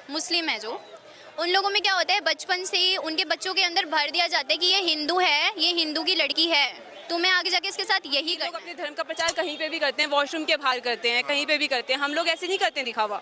مسلم ہے جو ان لوگوں میں کیا ہوتا ہے بچپن سے ہی ان کے بچوں کے اندر بھر دیا جاتا ہے کہ یہ ہندو ہے, یہ ہندو کی لڑکی ہے, تمہیں آگے جا کے اس کے ساتھ یہی لوگ کرنا اپنے دھرم کا پرچار کہیں پہ بھی کرتے ہیں, واش روم کے باہر کرتے ہیں, کہیں پہ بھی کرتے ہیں. ہم لوگ ایسے نہیں کرتے ہیں دکھاوا.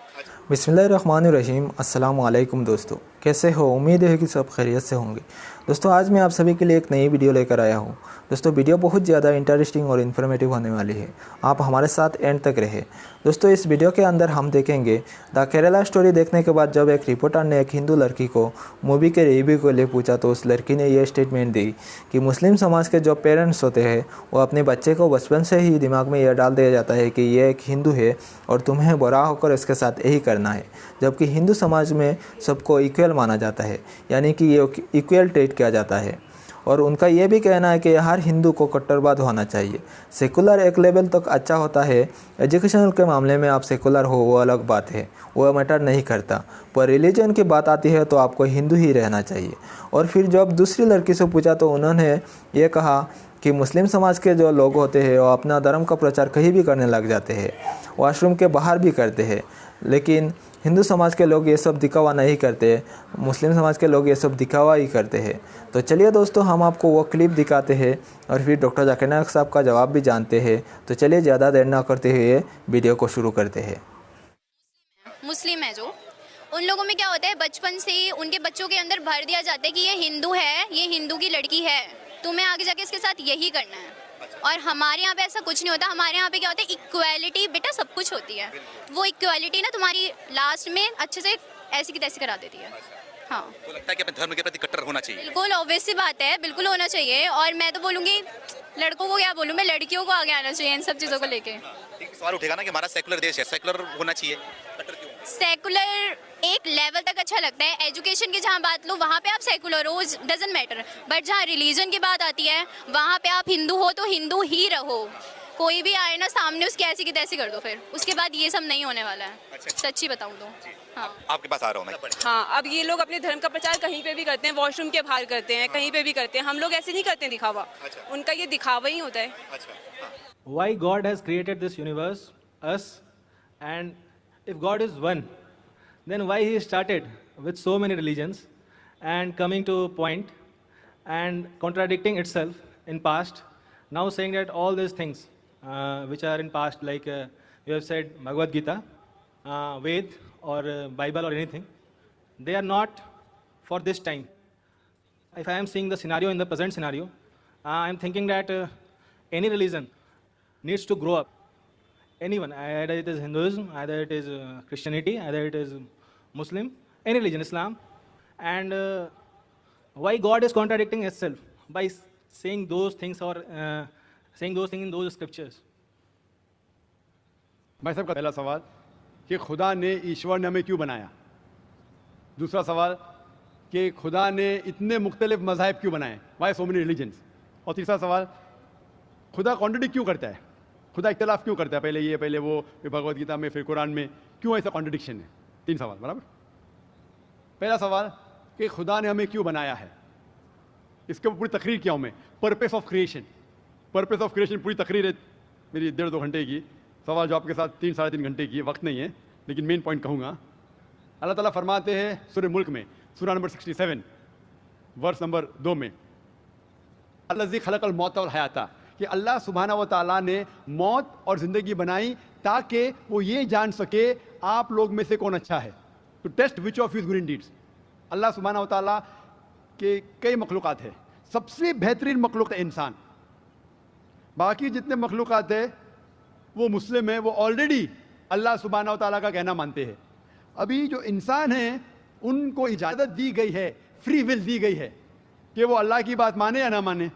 بسم اللہ الرحمن الرحیم. السلام علیکم دوستو, کیسے ہو؟ امید ہے کہ سب خیریت سے ہوں گے. دوستو آج میں آپ سبھی کے لیے ایک نئی ویڈیو لے کر آیا ہوں. دوستو ویڈیو بہت زیادہ انٹرسٹنگ اور انفارمیٹیو ہونے والی ہے, آپ ہمارے ساتھ اینڈ تک رہے. دوستو اس ویڈیو کے اندر ہم دیکھیں گے دا کیرلا سٹوری دیکھنے کے بعد جب ایک رپورٹر نے ایک ہندو لڑکی کو مووی کے ریویو کو لے پوچھا تو اس لڑکی نے یہ اسٹیٹمنٹ دی کہ مسلم سماج کے جو پیرنٹس ہوتے ہیں وہ اپنے بچے کو بچپن سے ہی دماغ میں یہ ڈال دیا جاتا ہے کہ یہ ایک ہندو ہے اور تمہیں برا ہو کر اس کے ساتھ یہی کرنا ہے, جبکہ ہندو سماج میں سب کو ایکول مانا جاتا ہے, یعنی کہ یہ ایکول ٹریٹ کیا جاتا ہے. اور ان کا یہ بھی کہنا ہے کہ ہر ہندو کو کٹرباد ہونا چاہیے. سیکولر ایک لیول تک اچھا ہوتا ہے, ایجوکیشن کے معاملے میں آپ سیکولر ہو وہ الگ بات ہے, وہ میٹر نہیں کرتا, پر ریلیجن کی بات آتی ہے تو آپ کو ہندو ہی رہنا چاہیے. اور پھر جب دوسری لڑکی سے پوچھا تو انہوں نے یہ کہا کہ مسلم سماج کے جو لوگ ہوتے ہیں وہ اپنا دھرم کا پرچار کہیں بھی کرنے لگ جاتے ہیں, واش روم کے باہر بھی کرتے ہیں, لیکن ہندو سماج کے لوگ یہ سب دکھاوا نہیں کرتے, مسلم سماج کے لوگ یہ سب دکھاوا ہی کرتے ہیں. تو چلیے دوستو ہم آپ کو وہ کلپ دکھاتے ہیں اور پھر ڈاکٹر ذاکر نائک صاحب کا جواب بھی جانتے ہیں. تو چلیے زیادہ دیر نہ کرتے ہوئے ویڈیو کو شروع کرتے ہیں. مسلم ہے جو ان لوگوں میں کیا ہوتا ہے بچپن سے ہی ان کے بچوں کے اندر بھر دیا جاتا ہے کہ یہ ہندو ہے, یہ ہندو کی لڑکی ہے, تمہیں آگے جا کے اس کے ساتھ یہی کرنا ہے. اور ہمارے یہاں پہ ایسا کچھ نہیں ہوتا. ہمارے یہاں پہ کیا ہوتا ہے ایکویلٹی, بیٹا سب کچھ ہوتی ہے. وہ ایکویلٹی نا تمہاری لاسٹ میں اچھے سے ایسی کی تیسی کرا دیتی ہے. ہاں تو لگتا ہے کہ اپنے دھرم کے پرتی کٹر ہونا چاہیے. بالکل اوبویس سی بات ہے, بالکل ہونا چاہیے. اور میں تو بولوں گی لڑکوں کو کیا بولوں میں, لڑکیوں کو آگے آنا چاہیے ان سب چیزوں کو لے کے. ایک سوال اٹھے گا نا کہ ہمارا سیکولر دیش ہے, سیکولر ہونا چاہیے, کٹر کیوں؟ سیکولر ایک لیول تک اچھا لگتا ہے. ایجوکیشن کی جہاں بات لو وہاں پہ آپ secular who, doesn't matter. But جہاں ریلیجن کی بات آتی ہے وہاں پہ آپ ہندو ہو تو ہندو ہی رہو. کوئی بھی آئے نا سامنے اس کی ایسی کی تیسی کر دو, پھر اس کے بعد یہ سب نہیں ہونے والا ہے. سچی بتاؤں تو ہاں آپ کے پاس آ رہا ہوں میں. ہاں اب یہ لوگ اپنے دھرم کا پرچار کہیں پہ بھی کرتے ہیں, واش روم کے باہر کرتے ہیں, کہیں پہ بھی کرتے ہیں. ہم لوگ ایسے نہیں کرتے ہیں دکھاوا. ان کا یہ دکھاوا ہی ہوتا ہے. Why God has created this universe, us, and if God is one, then why He started with so many religions and coming to a point and contradicting itself in past, now saying that all these things which are in past, like you have said Bhagavad Gita, Ved or Bible or anything, they are not for this time. If I am seeing the scenario in the present scenario, I am thinking that any religion needs to grow up. Anyone, either it is Hinduism, either it is Christianity, either it is Muslim, any religion, Islam. And why God is contradicting itself by saying those things or saying those things in those scriptures? بھائی صاحب کا پہلا سوال کہ خدا نے, ایشور نے ہمیں کیوں بنایا. دوسرا سوال کہ خدا نے اتنے مختلف مذاہب کیوں بنائے, وائی سو مینی ریلیجنس. اور تیسرا سوال خدا کانٹرڈکٹ کیوں کرتا ہے, خدا اختلاف کیوں کرتا ہے, پہلے یہ پہلے وہ, پھر بھگوت گیتا میں, پھر قرآن میں, کیوں ایسا کانٹرڈکشن ہے. 3 سوال برابر. پہلا سوال کہ خدا نے ہمیں کیوں بنایا ہے, اس کے پوری تقریر کیا ہوں میں. Purpose of creation, purpose of creation پوری تقریر ہے میری 1.5-2 گھنٹے کی. سوال جواب کے ساتھ 3-3.5 گھنٹے کی, وقت نہیں ہے, لیکن مین پوائنٹ کہوں گا. اللہ تعالیٰ فرماتے ہیں سورہ ملک میں, سورہ نمبر 67 ورس نمبر 2 میں, الذی خلق الموت والحیات, کہ اللہ سبحانہ و تعالیٰ نے موت اور زندگی بنائی تاکہ وہ یہ جان سکے آپ لوگ میں سے کون اچھا ہے, to test which of you's good deeds. اللہ سبحانہ و تعالیٰ کے کئی مخلوقات ہیں, سب سے بہترین مخلوق ہے انسان. باقی جتنے مخلوقات ہیں وہ مسلم ہیں, وہ آلریڈی اللہ سبحانہ و تعالیٰ کا کہنا مانتے ہیں. ابھی جو انسان ہیں ان کو اجازت دی گئی ہے, فری ول دی گئی ہے کہ وہ اللہ کی بات مانے یا نہ مانے.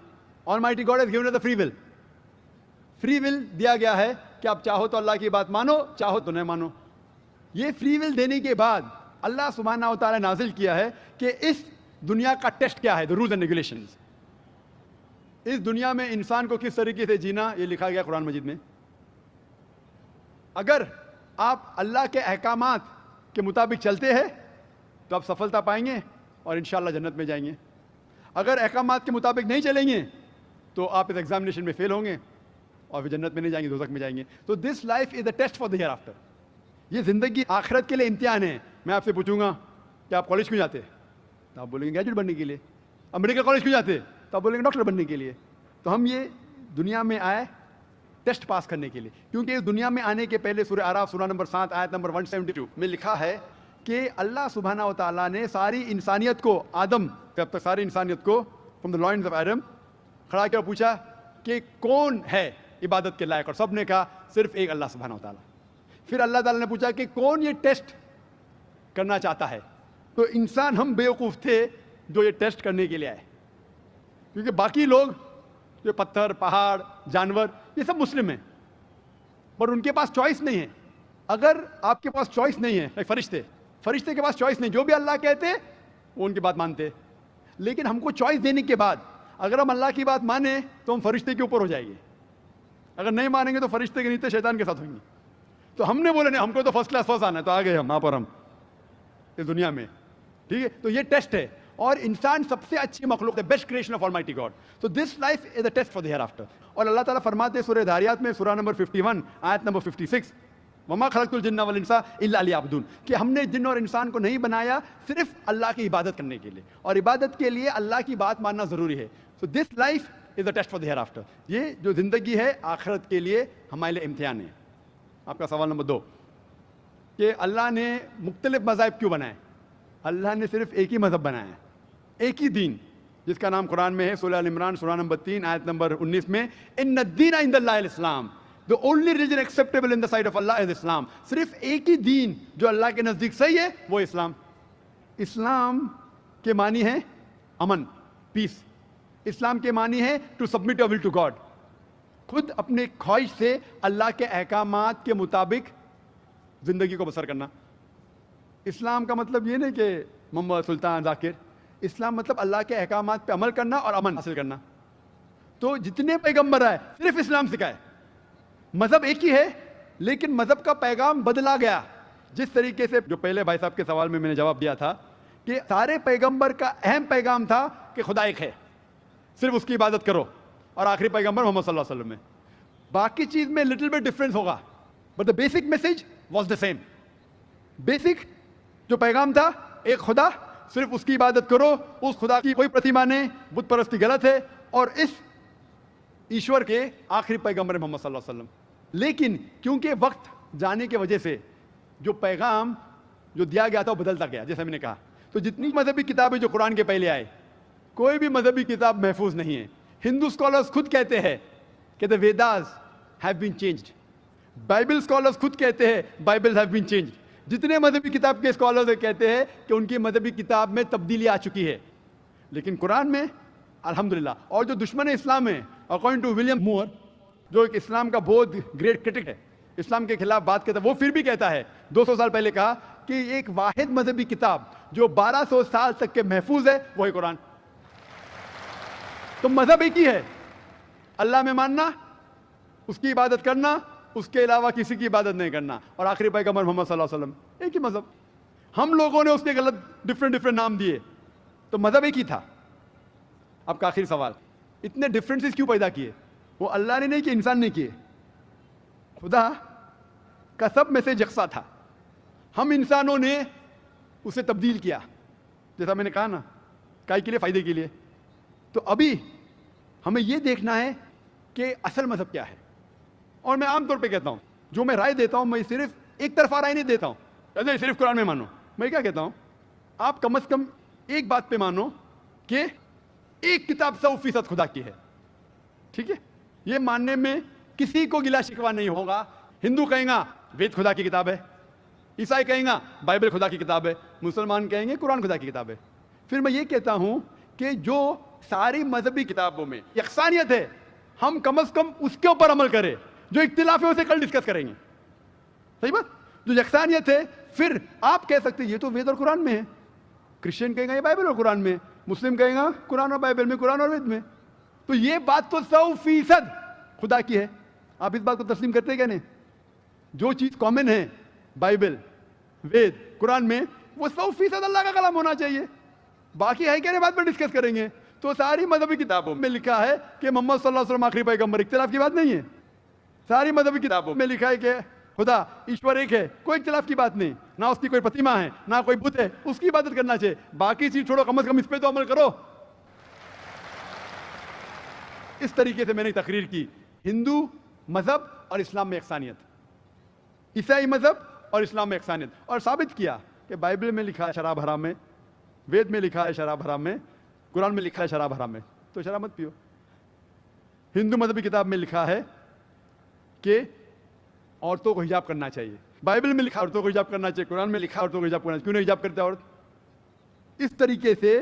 Almighty God has given us the free will. Free will دیا گیا ہے کہ آپ چاہو تو اللہ کی بات مانو, چاہو تو نہ مانو. یہ فری ول دینے کے بعد اللہ سبحانہ و تعالیٰ نازل کیا ہے کہ اس دنیا کا ٹیسٹ کیا ہے, the rules and regulations. اس دنیا میں انسان کو کس طریقے سے جینا, یہ لکھا گیا قرآن مجید میں. اگر آپ اللہ کے احکامات کے مطابق چلتے ہیں تو آپ سفلتا پائیں گے اور انشاءاللہ جنت میں جائیں گے. اگر احکامات کے مطابق نہیں چلیں گے تو آپ اس ایگزامینیشن میں فیل ہوں گے اور پھر جنت میں نہیں جائیں گے, دوزخ میں جائیں گے. تو this life is a test for the ہیئر آفٹر. یہ زندگی آخرت کے لیے امتحان ہے, मैं आपसे पूछूंगा कि आप कॉलेज क्यों जाते हैं, तो आप बोलेंगे ग्रेजुएट बनने के लिए। अब मेडिकल कॉलेज क्यों जाते हैं, तो आप बोलेंगे डॉक्टर बनने के लिए। तो हम ये दुनिया में आए टेस्ट पास करने के लिए, क्योंकि इस दुनिया में आने के पहले सूरह आराफ सूरह नंबर 7 आयत नंबर 172 में लिखा है कि अल्लाह सुब्हानहू व तआला ने सारी इंसानियत को, आदम जब तक सारी इंसानियत को फ्रॉम द लॉइन्स ऑफ एडम खड़ा कर पूछा कि कौन है इबादत के लायक, और सब ने कहा सिर्फ एक अल्लाह सुब्हानहू व तआला। फिर अल्लाह ताला ने पूछा कि कौन ये टेस्ट करना चाहता है, तो इंसान हम बेवकूफ़ थे जो ये टेस्ट करने के लिए आए, क्योंकि बाकी लोग जो पत्थर, पहाड़, जानवर, ये सब मुस्लिम हैं, पर उनके पास चॉइस नहीं है। अगर आपके पास चॉइस नहीं है, फरिश्ते के पास चॉइस नहीं, जो भी अल्लाह कहते वो उनकी बात मानते। लेकिन हमको चॉइस देने के बाद अगर हम अल्लाह की बात माने तो हम फरिश्ते के ऊपर हो जाएंगे, अगर नहीं मानेंगे तो फरिश्ते के नीचे शैतान के साथ होंगे। तो हमने बोले नहीं, हमको तो फर्स्ट क्लास फर्स्ट आना है, तो आ गए हम वहाँ पर, हम इस दुनिया में, ठीक है। तो ये टेस्ट है, और इंसान सबसे अच्छी मखलूक है, best creation of almighty God. So this life is a test for the hereafter. और अल्लाह ताला फरमाते हैं सूरह धारियात में सूरह नंबर 51 आयत नंबर 56, वमा खलक़तुल जिन्ना वल इंसा इल्ला लियअबुदून, कि हमने जिन्न और इंसान को नहीं बनाया सिर्फ अल्लाह की इबादत करने के लिए, और इबादत के लिए अल्लाह की बात मानना ज़रूरी है। So this life is a test for the hereafter. ये जो ज़िंदगी है आखिरत के लिए हमारे लिए इम्तिहान है। आपका सवाल नंबर 2 कि अल्लाह ने मुख्तलिफ मज़ाहिब क्यों बनाए। अल्लाह ने सिर्फ एक ही मज़हब बनाया है, एक ही दीन, जिसका नाम कुरान में है सूरह अल इमरान सूरह नंबर 3 आयत नंबर 19 में, इन्ना दीना इंदल्लाहिल Islam, the only religion acceptable in the sight of Allah is Islam. सिर्फ एक ही दीन जो अल्लाह के नज़दीक सही है वो इस्लाम। इस्लाम के मानी है अमन, पीस। इस्लाम के मानी है to submit your will to God, खुद अपने ख्वाहिश से अल्लाह के अहकामात के मुताबिक ज़िंदगी को बसर करना। इस्लाम का मतलब ये नहीं कि मोहम्मद सुल्तान जाकिर, इस्लाम मतलब अल्लाह के अहकामात पे अमल करना और अमन हासिल करना। तो जितने पैगंबर आए सिर्फ इस्लाम सिखाए, मज़हब एक ही है लेकिन मज़हब का पैगाम बदला गया। जिस तरीके से जो पहले भाई साहब के सवाल में मैंने जवाब दिया था कि सारे पैगंबर का अहम पैगाम था कि खुदा एक है, सिर्फ उसकी इबादत करो, और आखिरी पैगंबर मोहम्मद सल्लल्लाहु अलैहि वसल्लम में बाकी चीज़ में लिटिल बिट डिफरेंस होगा, but the basic message was the same. Basic जो पैगाम था, एक खुदा, सिर्फ उसकी इबादत करो, उस खुदा की कोई प्रतिमा नहीं, बुत परस्ती गलत है, और इस ईश्वर के आखिरी पैगंबर मोहम्मद सल्लल्लाहु अलैहि वसल्लम। लेकिन क्योंकि वक्त जाने की वजह से जो पैगाम जो दिया गया था वो बदलता गया, जैसे मैंने कहा। तो जितनी मजहबी किताबें जो कुरान के पहले आए, कोई भी मजहबी किताब महफूज नहीं है। हिंदू स्कॉलर्स खुद कहते हैं कि the Vedas have been changed, Bible scholars खुद कहते हैं बाइबल हैव बीन चेंज्ड। जितने मजहबी किताब के स्कॉलर्स कहते हैं कि उनकी मजहबी किताब में तब्दीली आ चुकी है, लेकिन कुरान में अल्हम्दुलिल्लाह। और जो दुश्मन इस्लाम है, अकॉर्डिंग टू विलियम मूर, जो एक इस्लाम का बहुत ग्रेट क्रिटिक है, इस्लाम के खिलाफ बात करता है, वो फिर भी कहता है 200 साल पहले कहा कि एक वाहिद मजहबी किताब जो 1200 साल तक के महफूज है वो है कुरान। तो मजहब एक ही है, अल्लाह में मानना, उसकी इबादत करना, उसके अलावा किसी की इबादत नहीं करना, और आखिरी पैगंबर मोहम्मद सल्लल्लाहु अलैहि वसल्लम, एक ही मजहब। हम लोगों ने उसके गलत डिफरेंट नाम दिए, तो मजहब एक ही था। आपका आखिरी सवाल, इतने डिफरेंसेस क्यों पैदा किए? वो अल्लाह ने नहीं किए, इंसान ने किए। खुदा का सब में से यकसा था, हम इंसानों ने उसे तब्दील किया, जैसा मैंने कहा ना, काय के लिए, फायदे के लिए। तो अभी हमें यह देखना है कि असल मजहब क्या है। और मैं आमतौर पे कहता हूं, जो मैं राय देता हूं, मैं सिर्फ एक तरफा राय नहीं देता हूं, नहीं सिर्फ कुरान में मानो। मैं क्या कहता हूं, आप कम से कम एक बात पे मानो कि एक किताब 100% खुदा की है, ठीक है। ये मानने में किसी को गिला शिकवा नहीं होगा। हिंदू कहेगा वेद खुदा की किताब है, ईसाई कहेगा बाइबल खुदा की किताब है, मुसलमान कहेंगे कुरान खुदा की किताब है। फिर मैं ये कहता हूं कि जो सारी मजहबी किताबों में यकसानियत है, हम कम से कम उसके ऊपर अमल करें। जो इख्तिलाफ है उसे कल डिस्कस करेंगे, सही बात। जो यकसानियत है, फिर आप कह सकते हैं ये तो वेद और कुरान में है, क्रिश्चियन कहेगा ये बाइबल और कुरान में, मुस्लिम कहेगा कुरान और बाइबल में, कुरान और वेद में। तो ये बात तो 100% खुदा की है। आप इस बात को तस्लीम करते हैं क्या? नहीं, जो चीज़ कॉमन है बाइबल, वेद, कुरान में, वो 100% अल्लाह का कलाम होना चाहिए। बाकी है क्या, बात पर डिस्कस करेंगे। तो सारी मजहबी किताबों में लिखा है कि मोहम्मद सल्लल्लाहु अलैहि वसल्लम आखिरी पैगंबर, इख्तिलाफ की बात नहीं है। सारी मजहबी किताबों में लिखा है कि खुदा ईश्वर एक है, कोई इख्तिलाफ की बात नहीं, ना उसकी कोई प्रतिमा है, ना कोई बुत है, उसकी इबादत करना चाहिए। बाकी चीज छोड़ो, कम से कम इस पे तो अमल करो। इस तरीके से मैंने तकरीर की, हिंदू मजहब और इस्लाम में यकसानियत, ईसाई मजहब और इस्लाम में यकसानियत, और साबित किया कि बाइबल में लिखा है शराब हराम है, वेद में लिखा है शराब हराम है, कुरान में लिखा है शराब हराम है, तो शराब मत पियो। हिंदू मजहबी किताब में लिखा है कि औरतों को हिजाब करना चाहिए, बाइबल में लिखा औरतों को हिजाब करना चाहिए, कुरान में लिखा औरतों को हिजाब करना चाहिए, क्यों नहीं हिजाब करते औरत? इस तरीके से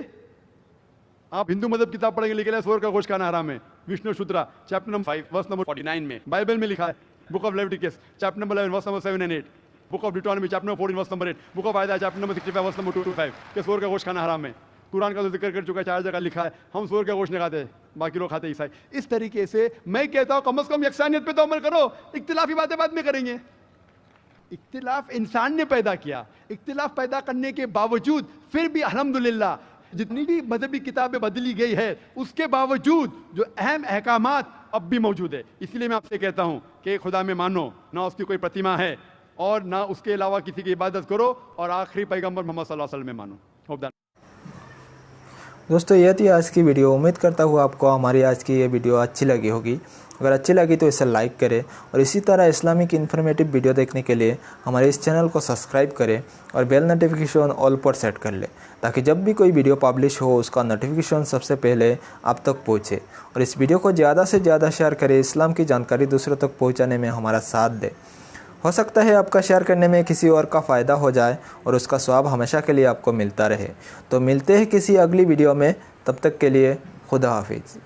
आप हिंदू मजहब किताब पढ़ेंगे, लिखा है सूअर का गोश्त खाना हराम है, Vishnu Sutra chapter number 5 verse number 49 में। बाइबल में लिखा है book of Leviticus chapter number 11 verse number 7 and 8, book of Deuteronomy chapter number 14 verse number 8, book of आयदा chapter number 65 verse number 2 to 5 कि सूअर का गोश्त खाना हराम है। कुरान का तो जिक्र कर चुका है, 4 जगह लिखा है हम सूअर का गोश्त नहीं खाते, बाकी लोग खाते ईसाई। इस तरीके से मैं कहता हूं कम से कम यकसानियत पे तो अमल करो, इख्तिलाफी बातें बाद में करेंगे। इख्तिलाफ इंसान ने पैदा किया, इख्तिलाफ पैदा करने के बावजूद फिर भी अल्हम्दुलिल्लाह जितनी भी मजहबी किताबें बदली गई है उसके बावजूद जो अहम अहकामात अब भी मौजूद है। इसलिए मैं आपसे कहता हूं कि खुदा में मानो, ना उसकी कोई प्रतिमा है और ना उसके अलावा किसी की इबादत करो, और आखिरी पैगंबर मोहम्मद सल्लल्लाहु अलैहि वसल्लम में मानो। Hope that. दोस्तों ये थी आज की वीडियो। उम्मीद करता हूँ आपको हमारी आज की ये वीडियो अच्छी लगी होगी। अगर अच्छी लगी तो इसे लाइक करें और इसी तरह इस्लामिक इन्फॉर्मेटिव वीडियो देखने के लिए हमारे इस चैनल को सब्सक्राइब करें और बेल नोटिफिकेशन ऑल पर सेट कर लें, ताकि जब भी कोई वीडियो पब्लिश हो उसका नोटिफिकेशन सबसे पहले आप तक पहुँचे। और इस वीडियो को ज़्यादा से ज़्यादा शेयर करें, इस्लाम की जानकारी दूसरों तक पहुँचाने में हमारा साथ दें। हो सकता है आपका शेयर करने में किसी और का फ़ायदा हो जाए और उसका स्वाब हमेशा के लिए आपको मिलता रहे। तो मिलते हैं किसी अगली वीडियो में, तब तक के लिए खुदा हाफिज़।